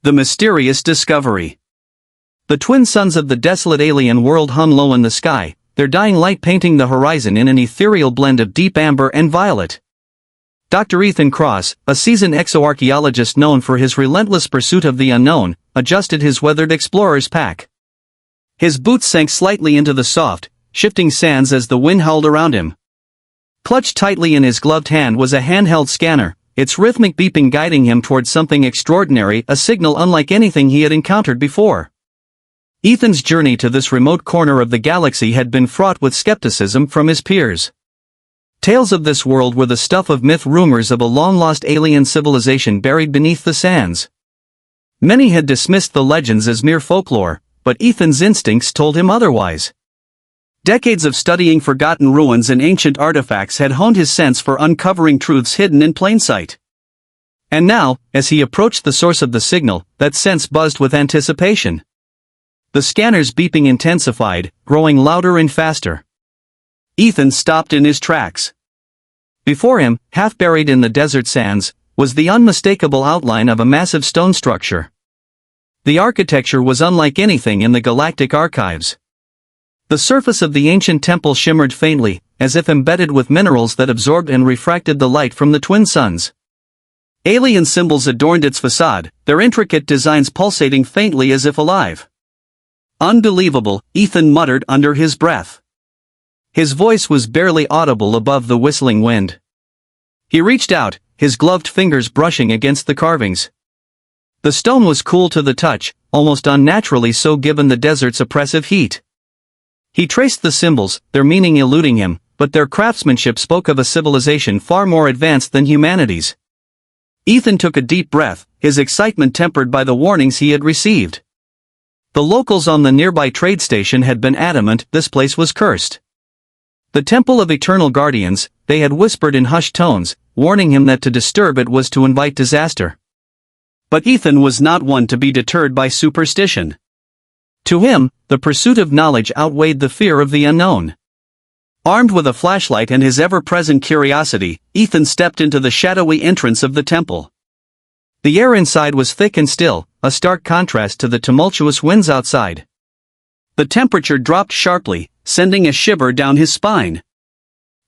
The mysterious discovery. The twin suns of the desolate alien world hung low in the sky, their dying light painting the horizon in an ethereal blend of deep amber and violet. Dr. Ethan Cross, a seasoned exoarchaeologist known for his relentless pursuit of the unknown, adjusted his weathered explorer's pack. His boots sank slightly into the soft, shifting sands as the wind howled around him. Clutched tightly in his gloved hand was a handheld scanner, its rhythmic beeping guiding him towards something extraordinary, a signal unlike anything he had encountered before. Ethan's journey to this remote corner of the galaxy had been fraught with skepticism from his peers. Tales of this world were the stuff of myth, rumors of a long-lost alien civilization buried beneath the sands. Many had dismissed the legends as mere folklore, but Ethan's instincts told him otherwise. Decades of studying forgotten ruins and ancient artifacts had honed his sense for uncovering truths hidden in plain sight. And now, as he approached the source of the signal, that sense buzzed with anticipation. The scanner's beeping intensified, growing louder and faster. Ethan stopped in his tracks. Before him, half buried in the desert sands, was the unmistakable outline of a massive stone structure. The architecture was unlike anything in the galactic archives. The surface of the ancient temple shimmered faintly, as if embedded with minerals that absorbed and refracted the light from the twin suns. Alien symbols adorned its facade, their intricate designs pulsating faintly as if alive. Unbelievable, Ethan muttered under his breath. His voice was barely audible above the whistling wind. He reached out, his gloved fingers brushing against the carvings. The stone was cool to the touch, almost unnaturally so given the desert's oppressive heat. He traced the symbols, their meaning eluding him, but their craftsmanship spoke of a civilization far more advanced than humanity's. Ethan took a deep breath, his excitement tempered by the warnings he had received. The locals on the nearby trade station had been adamant this place was cursed. The Temple of Eternal Guardians, they had whispered in hushed tones, warning him that to disturb it was to invite disaster. But Ethan was not one to be deterred by superstition. To him, the pursuit of knowledge outweighed the fear of the unknown. Armed with a flashlight and his ever-present curiosity, Ethan stepped into the shadowy entrance of the temple. The air inside was thick and still, a stark contrast to the tumultuous winds outside. The temperature dropped sharply, sending a shiver down his spine.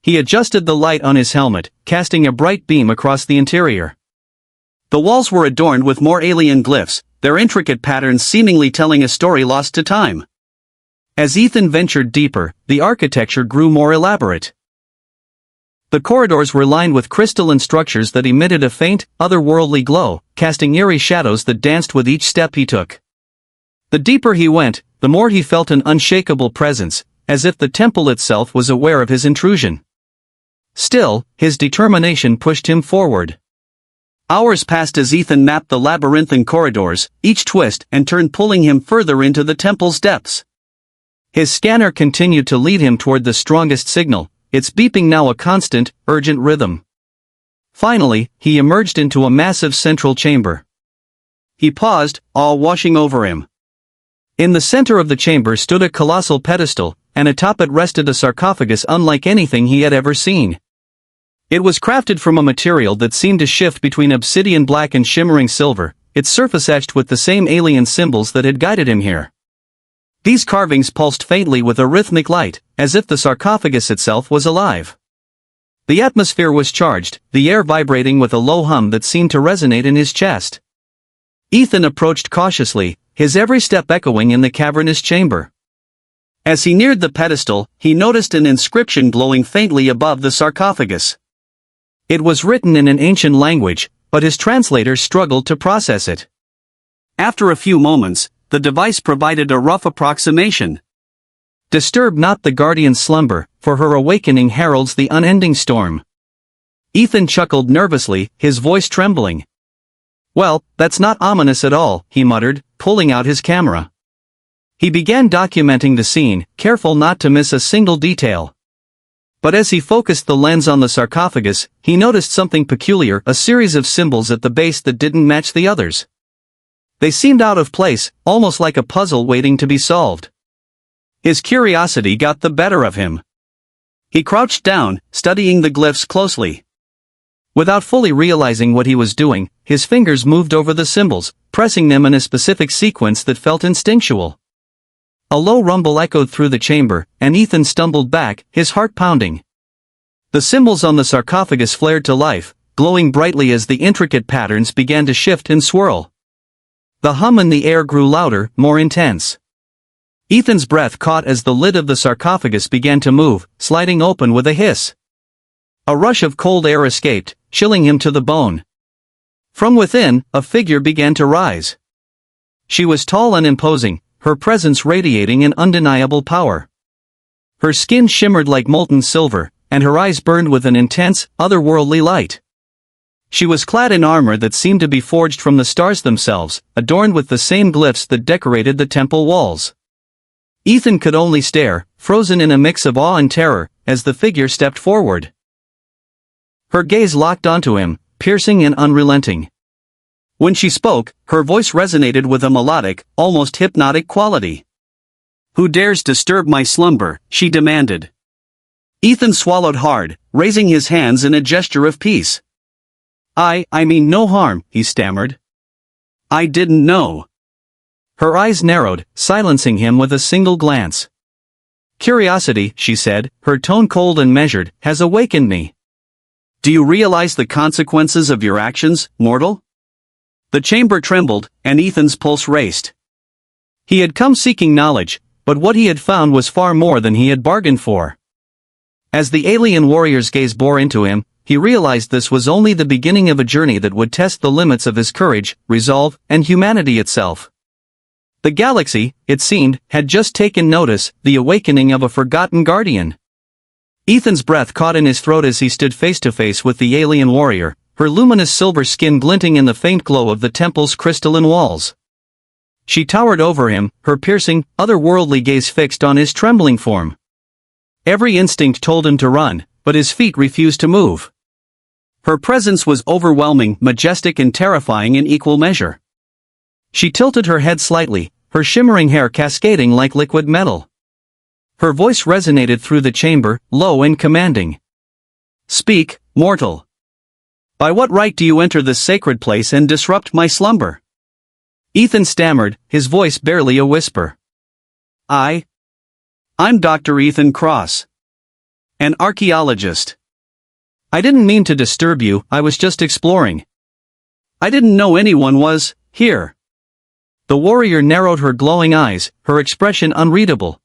He adjusted the light on his helmet, casting a bright beam across the interior. The walls were adorned with more alien glyphs, their intricate patterns seemingly telling a story lost to time. As Ethan ventured deeper, the architecture grew more elaborate. The corridors were lined with crystalline structures that emitted a faint, otherworldly glow, casting eerie shadows that danced with each step he took. The deeper he went, the more he felt an unshakable presence, as if the temple itself was aware of his intrusion. Still, his determination pushed him forward. Hours passed as Ethan mapped the labyrinthine corridors, each twist and turn pulling him further into the temple's depths. His scanner continued to lead him toward the strongest signal, its beeping now a constant, urgent rhythm. Finally, he emerged into a massive central chamber. He paused, awe washing over him. In the center of the chamber stood a colossal pedestal, and atop it rested a sarcophagus unlike anything he had ever seen. It was crafted from a material that seemed to shift between obsidian black and shimmering silver, its surface etched with the same alien symbols that had guided him here. These carvings pulsed faintly with a rhythmic light, as if the sarcophagus itself was alive. The atmosphere was charged, the air vibrating with a low hum that seemed to resonate in his chest. Ethan approached cautiously, his every step echoing in the cavernous chamber. As he neared the pedestal, he noticed an inscription glowing faintly above the sarcophagus. It was written in an ancient language, but his translator struggled to process it. After a few moments, the device provided a rough approximation. Disturb not the guardian's slumber, for her awakening heralds the unending storm. Ethan chuckled nervously, his voice trembling. Well, that's not ominous at all, he muttered, pulling out his camera. He began documenting the scene, careful not to miss a single detail. But as he focused the lens on the sarcophagus, he noticed something peculiar, a series of symbols at the base that didn't match the others. They seemed out of place, almost like a puzzle waiting to be solved. His curiosity got the better of him. He crouched down, studying the glyphs closely. Without fully realizing what he was doing, his fingers moved over the symbols, pressing them in a specific sequence that felt instinctual. A low rumble echoed through the chamber, and Ethan stumbled back, his heart pounding. The symbols on the sarcophagus flared to life, glowing brightly as the intricate patterns began to shift and swirl. The hum in the air grew louder, more intense. Ethan's breath caught as the lid of the sarcophagus began to move, sliding open with a hiss. A rush of cold air escaped, chilling him to the bone. From within, a figure began to rise. She was tall and imposing, her presence radiating an undeniable power. Her skin shimmered like molten silver, and her eyes burned with an intense, otherworldly light. She was clad in armor that seemed to be forged from the stars themselves, adorned with the same glyphs that decorated the temple walls. Ethan could only stare, frozen in a mix of awe and terror, as the figure stepped forward. Her gaze locked onto him, piercing and unrelenting. When she spoke, her voice resonated with a melodic, almost hypnotic quality. "Who dares disturb my slumber?" she demanded. Ethan swallowed hard, raising his hands in a gesture of peace. I mean no harm," he stammered. "I didn't know." Her eyes narrowed, silencing him with a single glance. "Curiosity," she said, her tone cold and measured, "has awakened me. Do you realize the consequences of your actions, mortal?" The chamber trembled, and Ethan's pulse raced. He had come seeking knowledge, but what he had found was far more than he had bargained for. As the alien warrior's gaze bore into him, he realized this was only the beginning of a journey that would test the limits of his courage, resolve, and humanity itself. The galaxy, it seemed, had just taken notice, the awakening of a forgotten guardian. Ethan's breath caught in his throat as he stood face to face with the alien warrior, her luminous silver skin glinting in the faint glow of the temple's crystalline walls. She towered over him, her piercing, otherworldly gaze fixed on his trembling form. Every instinct told him to run, but his feet refused to move. Her presence was overwhelming, majestic and terrifying in equal measure. She tilted her head slightly, her shimmering hair cascading like liquid metal. Her voice resonated through the chamber, low and commanding. "Speak, mortal. By what right do you enter this sacred place and disrupt my slumber?" Ethan stammered, his voice barely a whisper. I'm Dr. Ethan Cross. An archaeologist. I didn't mean to disturb you, I was just exploring. I didn't know anyone was here." The warrior narrowed her glowing eyes, her expression unreadable.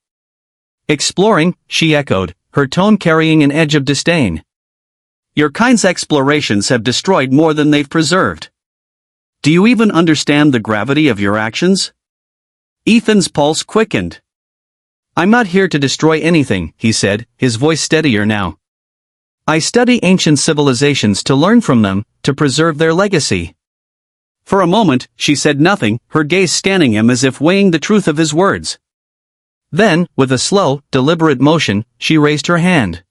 "Exploring," she echoed, her tone carrying an edge of disdain. "Your kind's explorations have destroyed more than they've preserved. Do you even understand the gravity of your actions?" Ethan's pulse quickened. "I'm not here to destroy anything," he said, his voice steadier now. "I study ancient civilizations to learn from them, to preserve their legacy." For a moment, she said nothing, her gaze scanning him as if weighing the truth of his words. Then, with a slow, deliberate motion, she raised her hand.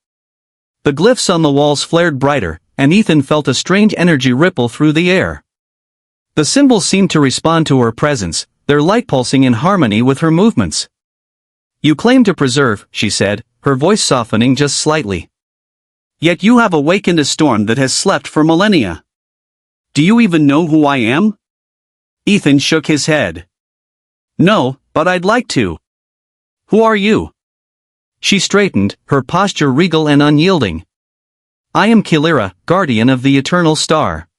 The glyphs on the walls flared brighter, and Ethan felt a strange energy ripple through the air. The symbols seemed to respond to her presence, their light pulsing in harmony with her movements. "You claim to preserve," she said, her voice softening just slightly. "Yet you have awakened a storm that has slept for millennia. Do you even know who I am?" Ethan shook his head. "No, but I'd like to." "Who are you?" She straightened, her posture regal and unyielding. "I am Kilira, guardian of the eternal star.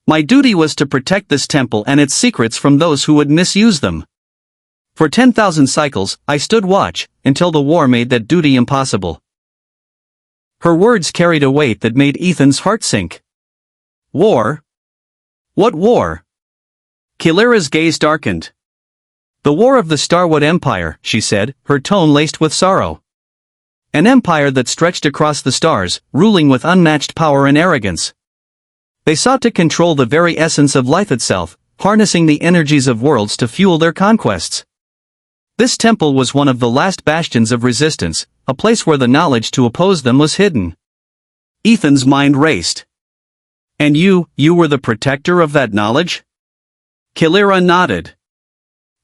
My duty was to protect this temple and its secrets from those who would misuse them. For 10,000 cycles, I stood watch, until the war made that duty impossible." Her words carried a weight that made Ethan's heart sink. "War? What war?" Kilira's gaze darkened. "The war of the Starwood Empire," she said, her tone laced with sorrow. "An empire that stretched across the stars, ruling with unmatched power and arrogance. They sought to control the very essence of life itself, harnessing the energies of worlds to fuel their conquests. This temple was one of the last bastions of resistance, a place where the knowledge to oppose them was hidden." Ethan's mind raced. "And you were the protector of that knowledge?" Kilira nodded.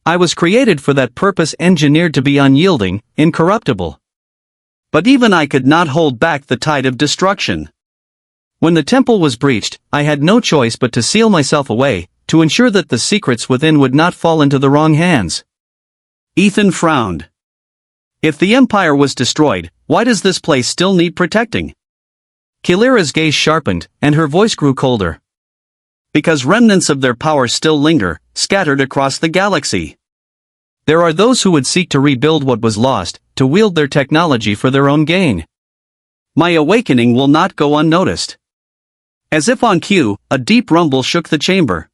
"I was created for that purpose, engineered to be unyielding, incorruptible. But even I could not hold back the tide of destruction. When the temple was breached, I had no choice but to seal myself away, to ensure that the secrets within would not fall into the wrong hands. Ethan frowned. If the Empire was destroyed, why does this place still need protecting? Kilira's gaze sharpened, and her voice grew colder. Because remnants of their power still linger, scattered across the galaxy. There are those who would seek to rebuild what was lost, to wield their technology for their own gain. My awakening will not go unnoticed. As if on cue, a deep rumble shook the chamber.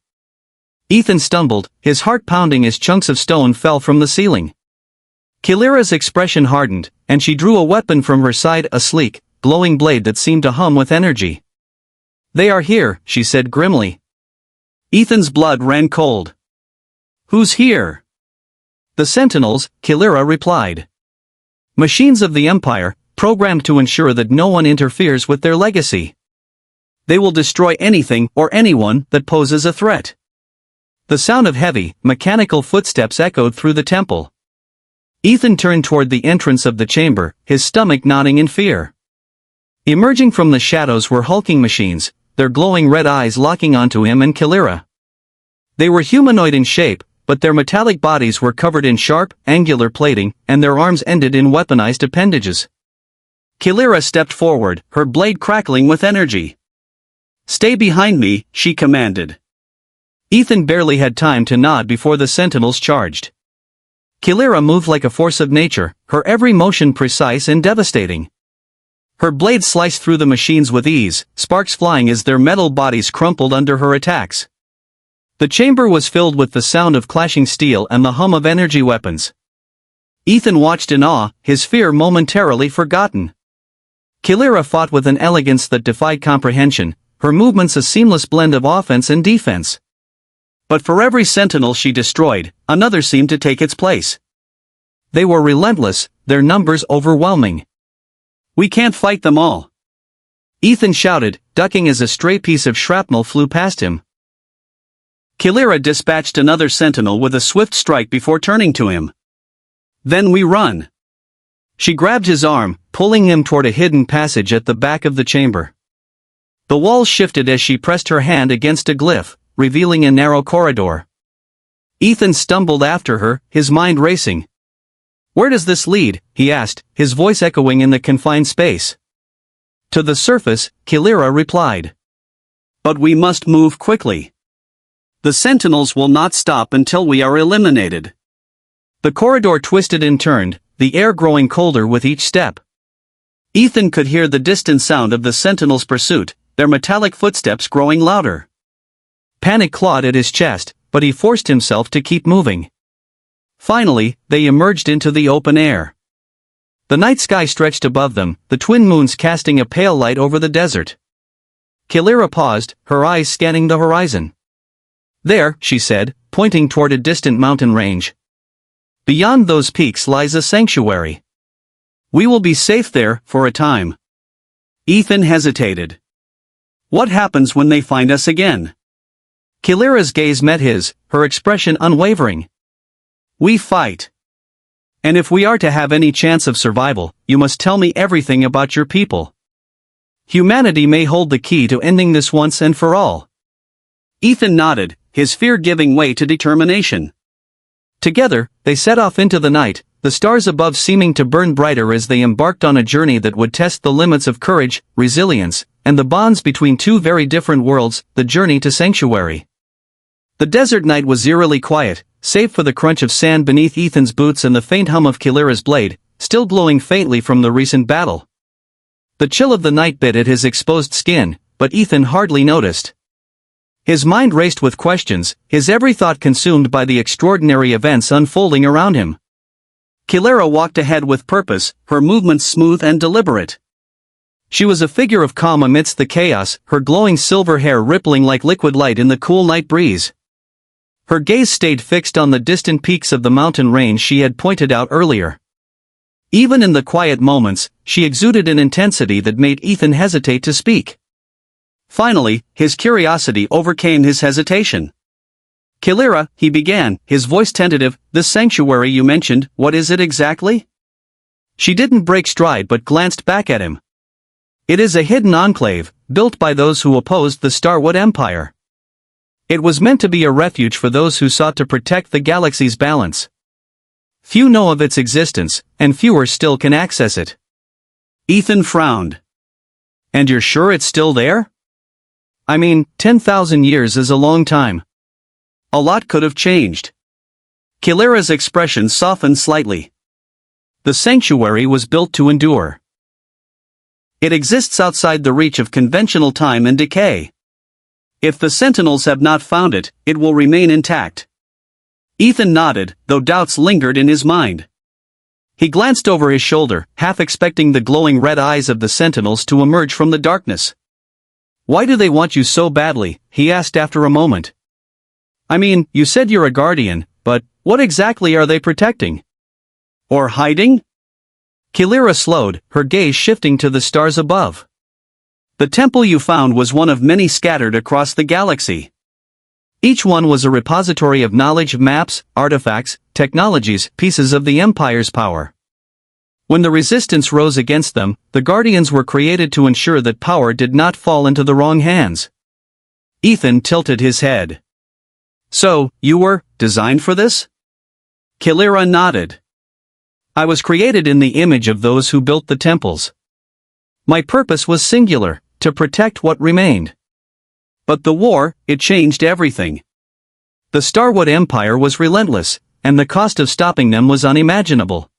Ethan stumbled, his heart pounding as chunks of stone fell from the ceiling. Kilira's expression hardened, and she drew a weapon from her side, a sleek, glowing blade that seemed to hum with energy. They are here, she said grimly. Ethan's blood ran cold. Who's here? The Sentinels, Kilira replied. Machines of the Empire, programmed to ensure that no one interferes with their legacy. They will destroy anything or anyone that poses a threat. The sound of heavy, mechanical footsteps echoed through the temple. Ethan turned toward the entrance of the chamber, his stomach knotting in fear. Emerging from the shadows were hulking machines, their glowing red eyes locking onto him and Kilira. They were humanoid in shape, but their metallic bodies were covered in sharp, angular plating, and their arms ended in weaponized appendages. Kilira stepped forward, her blade crackling with energy. Stay behind me, she commanded. Ethan barely had time to nod before the Sentinels charged. Kilira moved like a force of nature, her every motion precise and devastating. Her blade sliced through the machines with ease, sparks flying as their metal bodies crumpled under her attacks. The chamber was filled with the sound of clashing steel and the hum of energy weapons. Ethan watched in awe, his fear momentarily forgotten. Kilira fought with an elegance that defied comprehension, her movements a seamless blend of offense and defense. But for every sentinel she destroyed, another seemed to take its place. They were relentless, their numbers overwhelming. We can't fight them all. Ethan shouted, ducking as a stray piece of shrapnel flew past him. Kilira dispatched another sentinel with a swift strike before turning to him. Then we run. She grabbed his arm, pulling him toward a hidden passage at the back of the chamber. The walls shifted as she pressed her hand against a glyph, revealing a narrow corridor. Ethan stumbled after her, his mind racing. Where does this lead? He asked, his voice echoing in the confined space. To the surface, Kilira replied. But we must move quickly. The sentinels will not stop until we are eliminated. The corridor twisted and turned, the air growing colder with each step. Ethan could hear the distant sound of the sentinels' pursuit, their metallic footsteps growing louder. Panic clawed at his chest, but he forced himself to keep moving. Finally, they emerged into the open air. The night sky stretched above them, the twin moons casting a pale light over the desert. Kilira paused, her eyes scanning the horizon. There, she said, pointing toward a distant mountain range. Beyond those peaks lies a sanctuary. We will be safe there, for a time. Ethan hesitated. What happens when they find us again? Kilira's gaze met his, her expression unwavering. We fight. And if we are to have any chance of survival, you must tell me everything about your people. Humanity may hold the key to ending this once and for all. Ethan nodded, his fear giving way to determination. Together, they set off into the night, the stars above seeming to burn brighter as they embarked on a journey that would test the limits of courage, resilience, and the bonds between two very different worlds, the journey to Sanctuary. The desert night was eerily quiet, save for the crunch of sand beneath Ethan's boots and the faint hum of Kilira's blade, still glowing faintly from the recent battle. The chill of the night bit at his exposed skin, but Ethan hardly noticed. His mind raced with questions, his every thought consumed by the extraordinary events unfolding around him. Kilira walked ahead with purpose, her movements smooth and deliberate. She was a figure of calm amidst the chaos, her glowing silver hair rippling like liquid light in the cool night breeze. Her gaze stayed fixed on the distant peaks of the mountain range she had pointed out earlier. Even in the quiet moments, she exuded an intensity that made Ethan hesitate to speak. Finally, his curiosity overcame his hesitation. Kilira, he began, his voice tentative, this sanctuary you mentioned, what is it exactly? She didn't break stride but glanced back at him. It is a hidden enclave, built by those who opposed the Starwood Empire. It was meant to be a refuge for those who sought to protect the galaxy's balance. Few know of its existence, and fewer still can access it. Ethan frowned. And you're sure it's still there? I mean, 10,000 years is a long time. A lot could have changed. Kilira's expression softened slightly. The sanctuary was built to endure. It exists outside the reach of conventional time and decay. If the Sentinels have not found it, it will remain intact. Ethan nodded, though doubts lingered in his mind. He glanced over his shoulder, half expecting the glowing red eyes of the Sentinels to emerge from the darkness. Why do they want you so badly? He asked after a moment. I mean, you said you're a guardian, but what exactly are they protecting? Or hiding? Kilira slowed, her gaze shifting to the stars above. The temple you found was one of many scattered across the galaxy. Each one was a repository of knowledge, maps, artifacts, technologies, pieces of the Empire's power. When the resistance rose against them, the Guardians were created to ensure that power did not fall into the wrong hands. Ethan tilted his head. So, you were designed for this? Kilira nodded. I was created in the image of those who built the temples. My purpose was singular, to protect what remained. But the war, it changed everything. The Starwood Empire was relentless, and the cost of stopping them was unimaginable.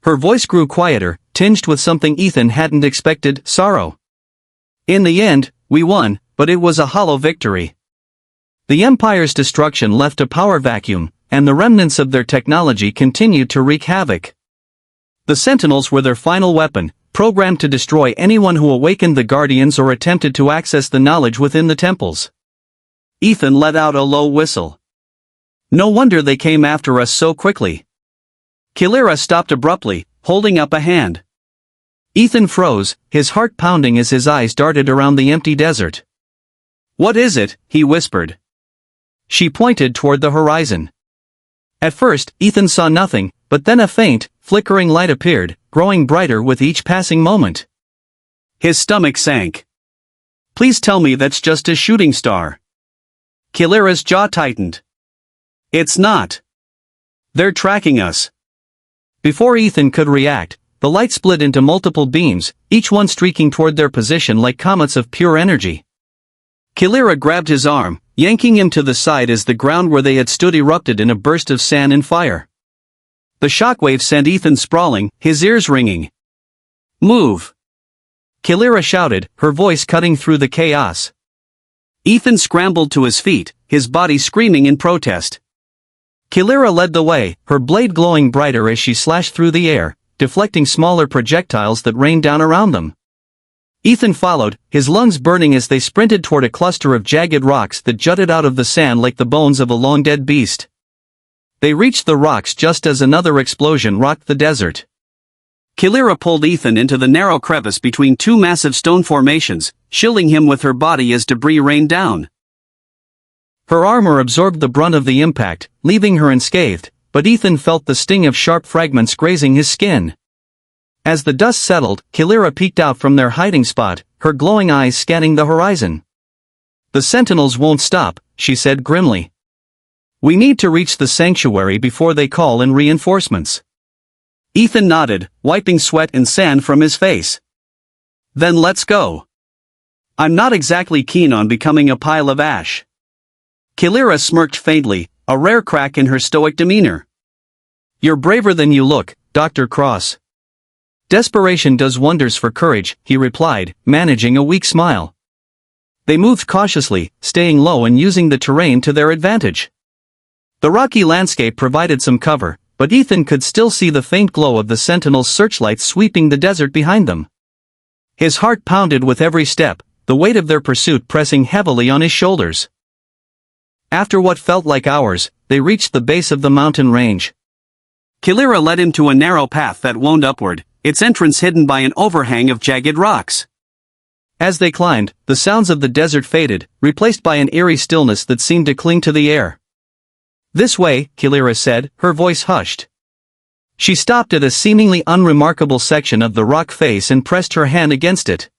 Her voice grew quieter, tinged with something Ethan hadn't expected, sorrow. In the end, we won, but it was a hollow victory. The Empire's destruction left a power vacuum, and the remnants of their technology continued to wreak havoc. The Sentinels were their final weapon, programmed to destroy anyone who awakened the Guardians or attempted to access the knowledge within the temples. Ethan let out a low whistle. No wonder they came after us so quickly. Kilira stopped abruptly, holding up a hand. Ethan froze, his heart pounding as his eyes darted around the empty desert. What is it? He whispered. She pointed toward the horizon. At first, Ethan saw nothing, but then a faint, flickering light appeared, growing brighter with each passing moment. His stomach sank. Please tell me that's just a shooting star. Kilira's jaw tightened. It's not. They're tracking us. Before Ethan could react, the light split into multiple beams, each one streaking toward their position like comets of pure energy. Kilira grabbed his arm, yanking him to the side as the ground where they had stood erupted in a burst of sand and fire. The shockwave sent Ethan sprawling, his ears ringing. Move! Kilira shouted, her voice cutting through the chaos. Ethan scrambled to his feet, his body screaming in protest. Kilira led the way, her blade glowing brighter as she slashed through the air, deflecting smaller projectiles that rained down around them. Ethan followed, his lungs burning as they sprinted toward a cluster of jagged rocks that jutted out of the sand like the bones of a long-dead beast. They reached the rocks just as another explosion rocked the desert. Kilira pulled Ethan into the narrow crevice between two massive stone formations, shielding him with her body as debris rained down. Her armor absorbed the brunt of the impact, leaving her unscathed, but Ethan felt the sting of sharp fragments grazing his skin. As the dust settled, Kilira peeked out from their hiding spot, her glowing eyes scanning the horizon. The Sentinels won't stop, she said grimly. We need to reach the sanctuary before they call in reinforcements. Ethan nodded, wiping sweat and sand from his face. Then let's go. I'm not exactly keen on becoming a pile of ash. Kilira smirked faintly, a rare crack in her stoic demeanor. You're braver than you look, Dr. Cross. Desperation does wonders for courage, he replied, managing a weak smile. They moved cautiously, staying low and using the terrain to their advantage. The rocky landscape provided some cover, but Ethan could still see the faint glow of the Sentinel's searchlights sweeping the desert behind them. His heart pounded with every step, the weight of their pursuit pressing heavily on his shoulders. After what felt like hours, they reached the base of the mountain range. Kilira led him to a narrow path that wound upward, its entrance hidden by an overhang of jagged rocks. As they climbed, the sounds of the desert faded, replaced by an eerie stillness that seemed to cling to the air. This way, Kilira said, her voice hushed. She stopped at a seemingly unremarkable section of the rock face and pressed her hand against it.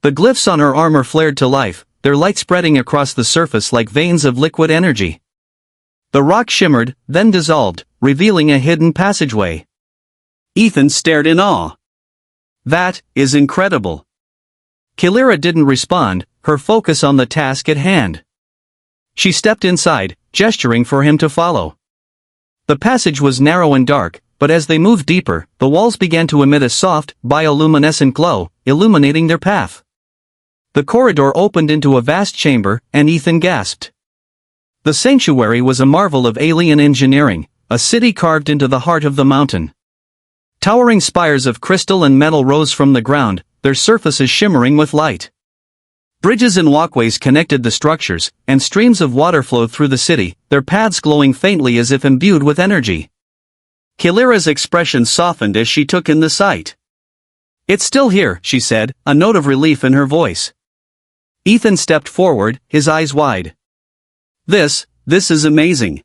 The glyphs on her armor flared to life, their light spreading across the surface like veins of liquid energy. The rock shimmered, then dissolved, revealing a hidden passageway. Ethan stared in awe. That is incredible. Kilira didn't respond, her focus on the task at hand. She stepped inside, gesturing for him to follow. The passage was narrow and dark, but as they moved deeper, the walls began to emit a soft, bioluminescent glow, illuminating their path. The corridor opened into a vast chamber, and Ethan gasped. The sanctuary was a marvel of alien engineering, a city carved into the heart of the mountain. Towering spires of crystal and metal rose from the ground, their surfaces shimmering with light. Bridges and walkways connected the structures, and streams of water flowed through the city, their paths glowing faintly as if imbued with energy. Kilira's expression softened as she took in the sight. "It's still here," she said, a note of relief in her voice. Ethan stepped forward, his eyes wide. This is amazing.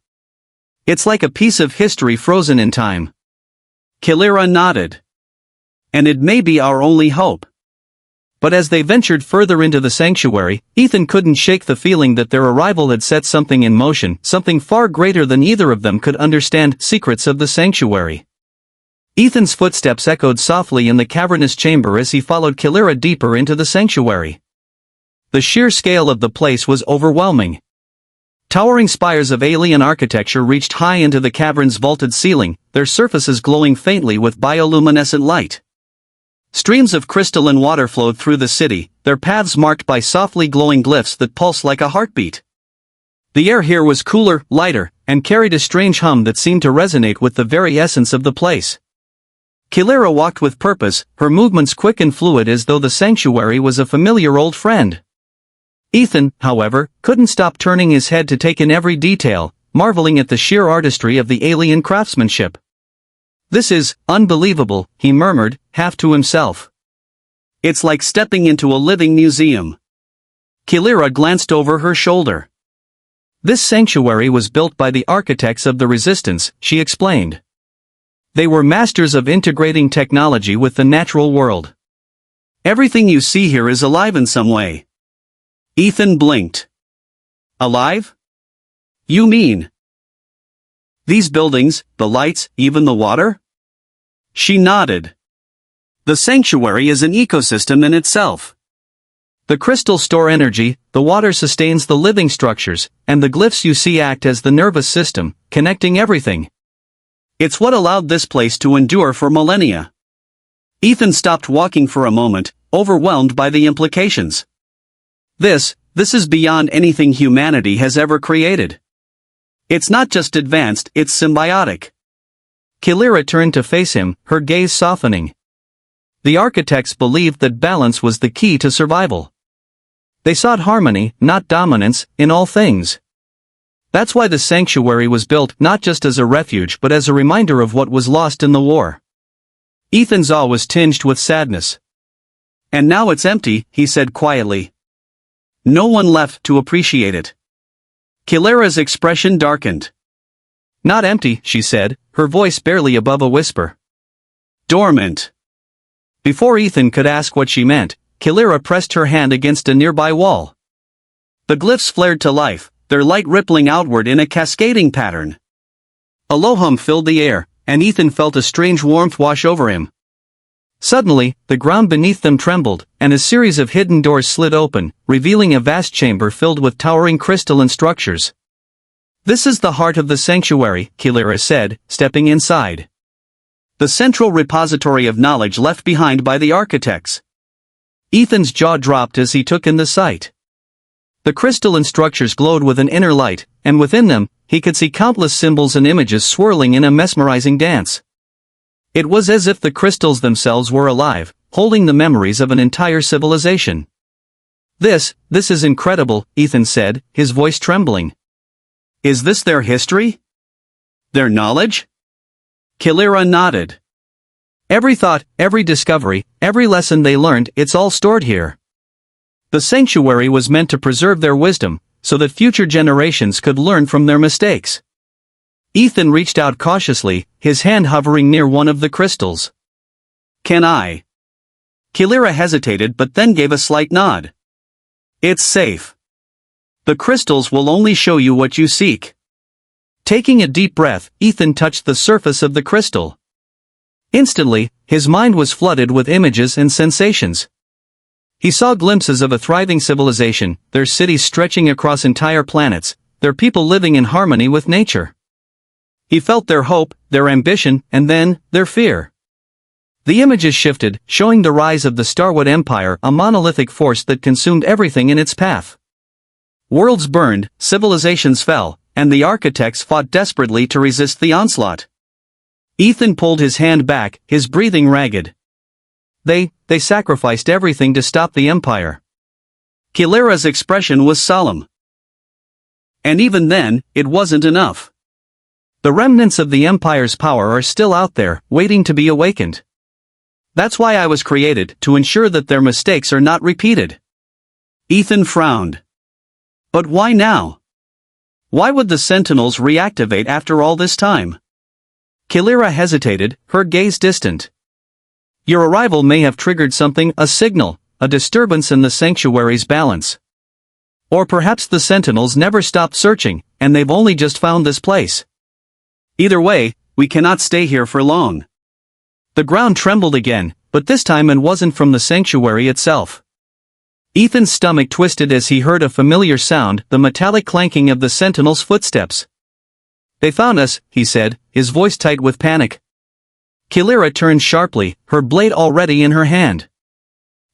It's like a piece of history frozen in time." Kilira nodded. "And it may be our only hope." But as they ventured further into the sanctuary, Ethan couldn't shake the feeling that their arrival had set something in motion, something far greater than either of them could understand. Secrets of the sanctuary. Ethan's footsteps echoed softly in the cavernous chamber as he followed Kilira deeper into the sanctuary. The sheer scale of the place was overwhelming. Towering spires of alien architecture reached high into the cavern's vaulted ceiling, their surfaces glowing faintly with bioluminescent light. Streams of crystal and water flowed through the city, their paths marked by softly glowing glyphs that pulsed like a heartbeat. The air here was cooler, lighter, and carried a strange hum that seemed to resonate with the very essence of the place. Kilira walked with purpose, her movements quick and fluid as though the sanctuary was a familiar old friend. Ethan, however, couldn't stop turning his head to take in every detail, marveling at the sheer artistry of the alien craftsmanship. "This is unbelievable," he murmured, half to himself. "It's like stepping into a living museum." Kilira glanced over her shoulder. "This sanctuary was built by the architects of the Resistance," she explained. "They were masters of integrating technology with the natural world. Everything you see here is alive in some way." Ethan blinked. "Alive? You mean these buildings, the lights, even the water?" She nodded. "The sanctuary is an ecosystem in itself. The crystals store energy, the water sustains the living structures, and the glyphs you see act as the nervous system, connecting everything. It's what allowed this place to endure for millennia." Ethan stopped walking for a moment, overwhelmed by the implications. This is beyond anything humanity has ever created. It's not just advanced, it's symbiotic." Kilira turned to face him, her gaze softening. The architects believed that balance was the key to survival. They sought harmony, not dominance, in all things. That's why the sanctuary was built not just as a refuge but as a reminder of what was lost in the war. Ethan's awe was tinged with sadness. "And now it's empty," he said quietly. "No one left to appreciate it." Kilira's expression darkened. "Not empty," she said, her voice barely above a whisper. "Dormant." Before Ethan could ask what she meant, Kilira pressed her hand against a nearby wall. The glyphs flared to life, their light rippling outward in a cascading pattern. A low hum filled the air, and Ethan felt a strange warmth wash over him. Suddenly, the ground beneath them trembled, and a series of hidden doors slid open, revealing a vast chamber filled with towering crystalline structures. "This is the heart of the sanctuary," Kilira said, stepping inside. "The central repository of knowledge left behind by the architects." Ethan's jaw dropped as he took in the sight. The crystalline structures glowed with an inner light, and within them, he could see countless symbols and images swirling in a mesmerizing dance. It was as if the crystals themselves were alive, holding the memories of an entire civilization. This is incredible," Ethan said, his voice trembling. "Is this their history? Their knowledge?" Kilira nodded. "Every thought, every discovery, every lesson they learned, it's all stored here. The sanctuary was meant to preserve their wisdom, so that future generations could learn from their mistakes." Ethan reached out cautiously, his hand hovering near one of the crystals. "Can I?" Kilira hesitated but then gave a slight nod. It's safe. The crystals will only show you what you seek. Taking a deep breath, Ethan touched the surface of the crystal. Instantly, his mind was flooded with images and sensations. He saw glimpses of a thriving civilization, their cities stretching across entire planets, their people living in harmony with nature. He felt their hope, their ambition, and then, their fear. The images shifted, showing the rise of the Starwood Empire, a monolithic force that consumed everything in its path. Worlds burned, civilizations fell, and the architects fought desperately to resist the onslaught. Ethan pulled his hand back, his breathing ragged. They sacrificed everything to stop the empire. Kilira's expression was solemn. And even then, it wasn't enough. The remnants of the empire's power are still out there, waiting to be awakened. That's why I was created, to ensure that their mistakes are not repeated. Ethan frowned. But why now? Why would the Sentinels reactivate after all this time? Kilira hesitated, her gaze distant. Your arrival may have triggered something, a signal, a disturbance in the sanctuary's balance. Or perhaps the Sentinels never stopped searching, and they've only just found this place. Either way, we cannot stay here for long. The ground trembled again, but this time it wasn't from the sanctuary itself. Ethan's stomach twisted as he heard a familiar sound, the metallic clanking of the Sentinels' footsteps. They found us, he said, his voice tight with panic. Kilira turned sharply, her blade already in her hand.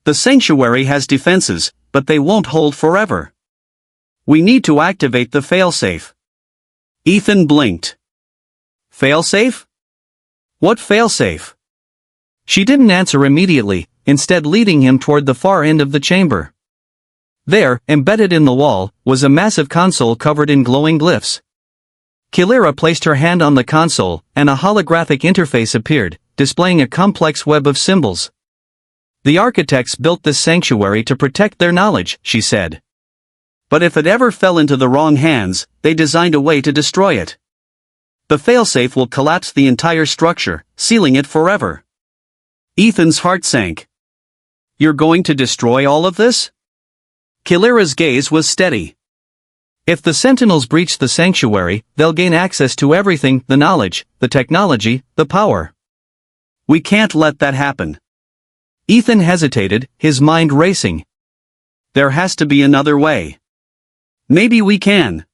The sanctuary has defenses, but they won't hold forever. We need to activate the failsafe. Ethan blinked. Failsafe? What failsafe? She didn't answer immediately, instead leading him toward the far end of the chamber. There, embedded in the wall, was a massive console covered in glowing glyphs. Kilira placed her hand on the console, and a holographic interface appeared, displaying a complex web of symbols. The architects built this sanctuary to protect their knowledge, she said. But if it ever fell into the wrong hands, they designed a way to destroy it. The failsafe will collapse the entire structure, sealing it forever. Ethan's heart sank. You're going to destroy all of this? Kilira's gaze was steady. If the Sentinels breach the sanctuary, they'll gain access to everything, the knowledge, the technology, the power. We can't let that happen. Ethan hesitated, his mind racing. There has to be another way. Maybe we can.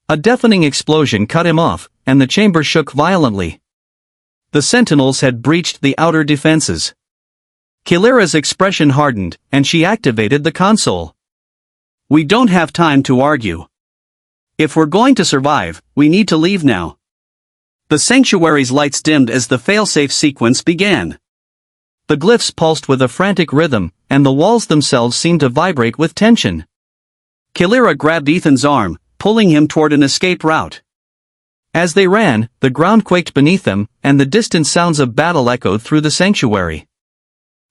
A deafening explosion cut him off, and the chamber shook violently. The Sentinels had breached the outer defenses. Kilira's expression hardened, and she activated the console. We don't have time to argue. If we're going to survive, we need to leave now. The sanctuary's lights dimmed as the failsafe sequence began. The glyphs pulsed with a frantic rhythm, and the walls themselves seemed to vibrate with tension. Kilira grabbed Ethan's arm, pulling him toward an escape route. As they ran, the ground quaked beneath them, and the distant sounds of battle echoed through the sanctuary.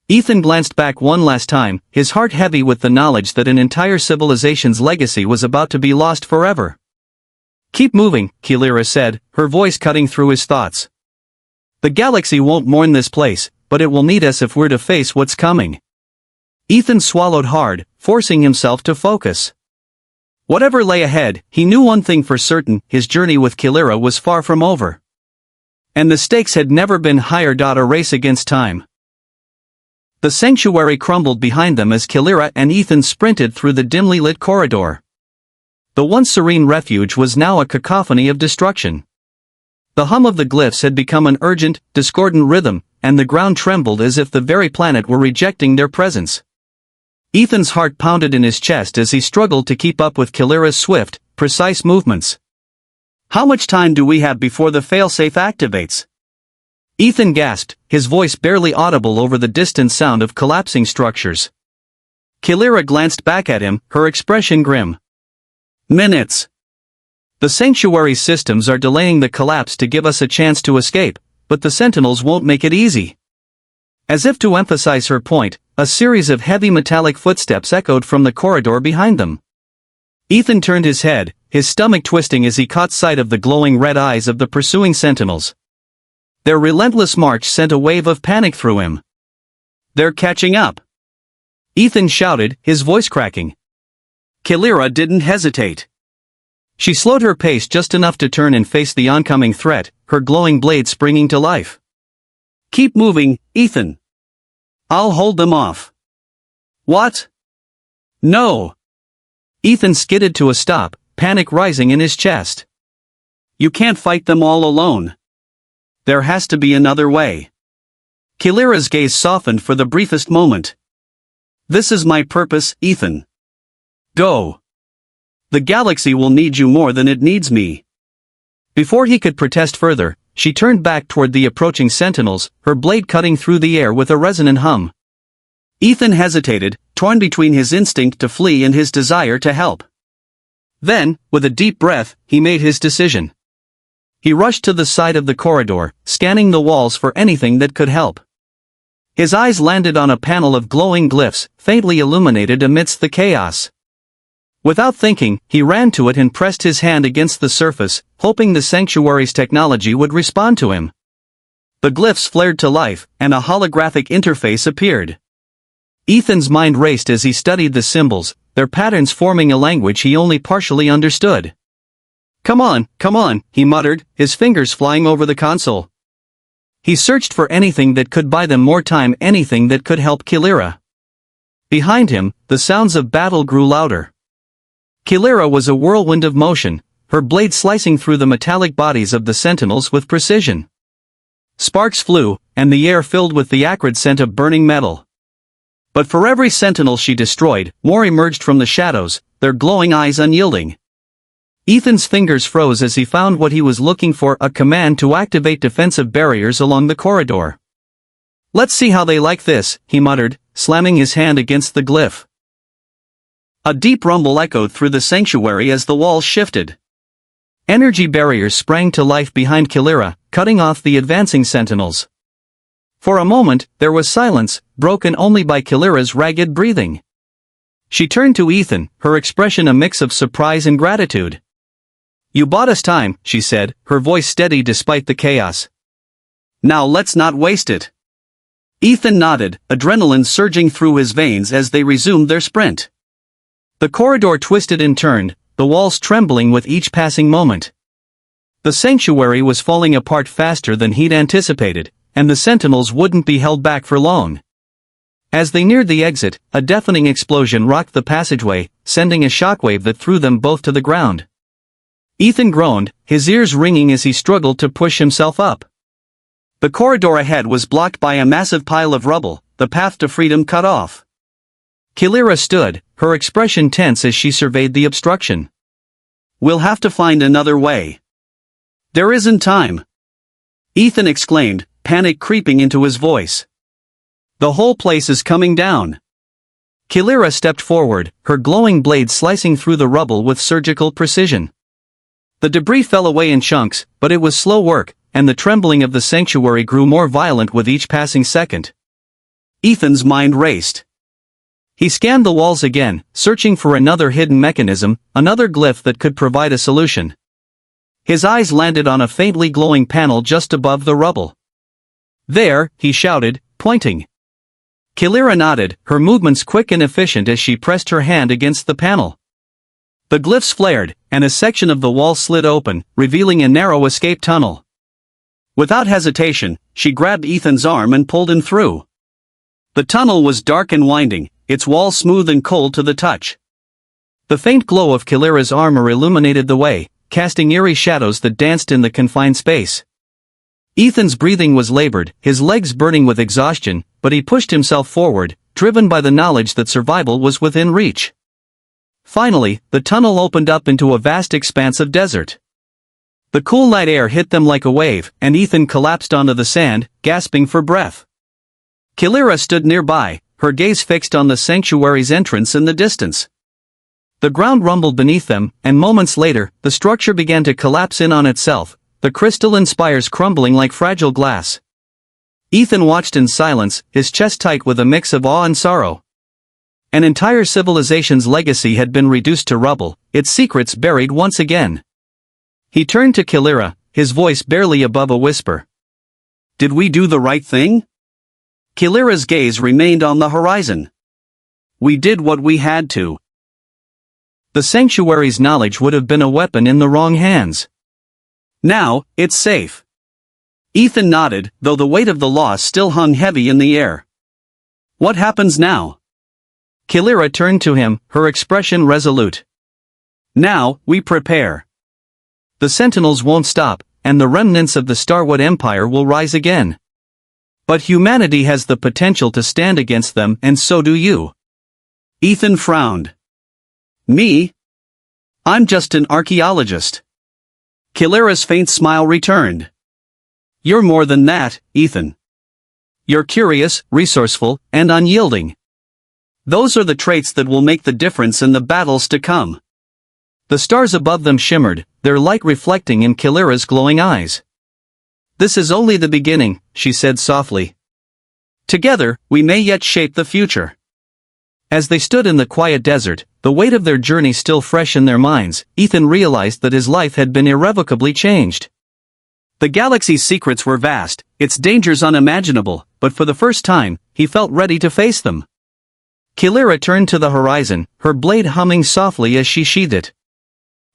Ethan glanced back one last time, his heart heavy with the knowledge that an entire civilization's legacy was about to be lost forever. Keep moving, Kilira said, her voice cutting through his thoughts. The galaxy won't mourn this place, but it will need us if we're to face what's coming. Ethan swallowed hard, forcing himself to focus. Whatever lay ahead, he knew one thing for certain, his journey with Kilira was far from over. And the stakes had never been higher. A race against time. The sanctuary crumbled behind them as Kilira and Ethan sprinted through the dimly lit corridor. The once serene refuge was now a cacophony of destruction. The hum of the glyphs had become an urgent, discordant rhythm, and the ground trembled as if the very planet were rejecting their presence. Ethan's heart pounded in his chest as he struggled to keep up with Kilira's swift, precise movements. How much time do we have before the failsafe activates? Ethan gasped, his voice barely audible over the distant sound of collapsing structures. Kilira glanced back at him, her expression grim. Minutes. The sanctuary's systems are delaying the collapse to give us a chance to escape, but the Sentinels won't make it easy. As if to emphasize her point, a series of heavy metallic footsteps echoed from the corridor behind them. Ethan turned his head, his stomach twisting as he caught sight of the glowing red eyes of the pursuing Sentinels. Their relentless march sent a wave of panic through him. They're catching up! Ethan shouted, his voice cracking. Kilira didn't hesitate. She slowed her pace just enough to turn and face the oncoming threat, her glowing blade springing to life. Keep moving, Ethan. I'll hold them off. What? No. Ethan skidded to a stop, panic rising in his chest. You can't fight them all alone. There has to be another way. Kilira's gaze softened for the briefest moment. This is my purpose, Ethan. Go. The galaxy will need you more than it needs me. Before he could protest further, she turned back toward the approaching sentinels, her blade cutting through the air with a resonant hum. Ethan hesitated, torn between his instinct to flee and his desire to help. Then, with a deep breath, he made his decision. He rushed to the side of the corridor, scanning the walls for anything that could help. His eyes landed on a panel of glowing glyphs, faintly illuminated amidst the chaos. Without thinking, he ran to it and pressed his hand against the surface, hoping the sanctuary's technology would respond to him. The glyphs flared to life, and a holographic interface appeared. Ethan's mind raced as he studied the symbols, their patterns forming a language he only partially understood. Come on, he muttered, his fingers flying over the console. He searched for anything that could buy them more time, anything that could help Kilira. Behind him, the sounds of battle grew louder. Kilira was a whirlwind of motion, her blade slicing through the metallic bodies of the sentinels with precision. Sparks flew, and the air filled with the acrid scent of burning metal. But for every sentinel she destroyed, more emerged from the shadows, their glowing eyes unyielding. Ethan's fingers froze as he found what he was looking for, a command to activate defensive barriers along the corridor. Let's see how they like this, he muttered, slamming his hand against the glyph. A deep rumble echoed through the sanctuary as the walls shifted. Energy barriers sprang to life behind Kilira, cutting off the advancing sentinels. For a moment, there was silence, broken only by Kilira's ragged breathing. She turned to Ethan, her expression a mix of surprise and gratitude. You bought us time, she said, her voice steady despite the chaos. Now let's not waste it. Ethan nodded, adrenaline surging through his veins as they resumed their sprint. The corridor twisted and turned, the walls trembling with each passing moment. The sanctuary was falling apart faster than he'd anticipated, and the sentinels wouldn't be held back for long. As they neared the exit, a deafening explosion rocked the passageway, sending a shockwave that threw them both to the ground. Ethan groaned, his ears ringing as he struggled to push himself up. The corridor ahead was blocked by a massive pile of rubble, the path to freedom cut off. Kilira stood, her expression tense as she surveyed the obstruction. We'll have to find another way. There isn't time. Ethan exclaimed, panic creeping into his voice. The whole place is coming down. Kilira stepped forward, her glowing blade slicing through the rubble with surgical precision. The debris fell away in chunks, but it was slow work, and the trembling of the sanctuary grew more violent with each passing second. Ethan's mind raced. He scanned the walls again, searching for another hidden mechanism, another glyph that could provide a solution. His eyes landed on a faintly glowing panel just above the rubble. There, he shouted, pointing. Kilira nodded, her movements quick and efficient as she pressed her hand against the panel. The glyphs flared, and a section of the wall slid open, revealing a narrow escape tunnel. Without hesitation, she grabbed Ethan's arm and pulled him through. The tunnel was dark and winding, its walls smooth and cold to the touch. The faint glow of Kilira's armor illuminated the way, casting eerie shadows that danced in the confined space. Ethan's breathing was labored, his legs burning with exhaustion, but he pushed himself forward, driven by the knowledge that survival was within reach. Finally, the tunnel opened up into a vast expanse of desert. The cool night air hit them like a wave, and Ethan collapsed onto the sand, gasping for breath. Kilira stood nearby, her gaze fixed on the sanctuary's entrance in the distance. The ground rumbled beneath them, and moments later, the structure began to collapse in on itself, the crystalline spires crumbling like fragile glass. Ethan watched in silence, his chest tight with a mix of awe and sorrow. An entire civilization's legacy had been reduced to rubble, its secrets buried once again. He turned to Kilira, his voice barely above a whisper. Did we do the right thing? Kilira's gaze remained on the horizon. We did what we had to. The sanctuary's knowledge would have been a weapon in the wrong hands. Now, it's safe. Ethan nodded, though the weight of the loss still hung heavy in the air. What happens now? Kilira turned to him, her expression resolute. Now, we prepare. The Sentinels won't stop, and the remnants of the Starwood Empire will rise again. But humanity has the potential to stand against them, and so do you. Ethan frowned. Me? I'm just an archaeologist. Kilira's faint smile returned. You're more than that, Ethan. You're curious, resourceful, and unyielding. Those are the traits that will make the difference in the battles to come. The stars above them shimmered, their light reflecting in Kilira's glowing eyes. This is only the beginning, she said softly. Together, we may yet shape the future. As they stood in the quiet desert, the weight of their journey still fresh in their minds, Ethan realized that his life had been irrevocably changed. The galaxy's secrets were vast, its dangers unimaginable, but for the first time, he felt ready to face them. Kilira turned to the horizon, her blade humming softly as she sheathed it.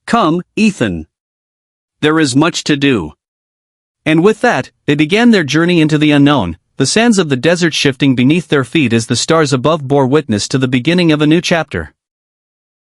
Come, Ethan. There is much to do. And with that, they began their journey into the unknown, the sands of the desert shifting beneath their feet as the stars above bore witness to the beginning of a new chapter.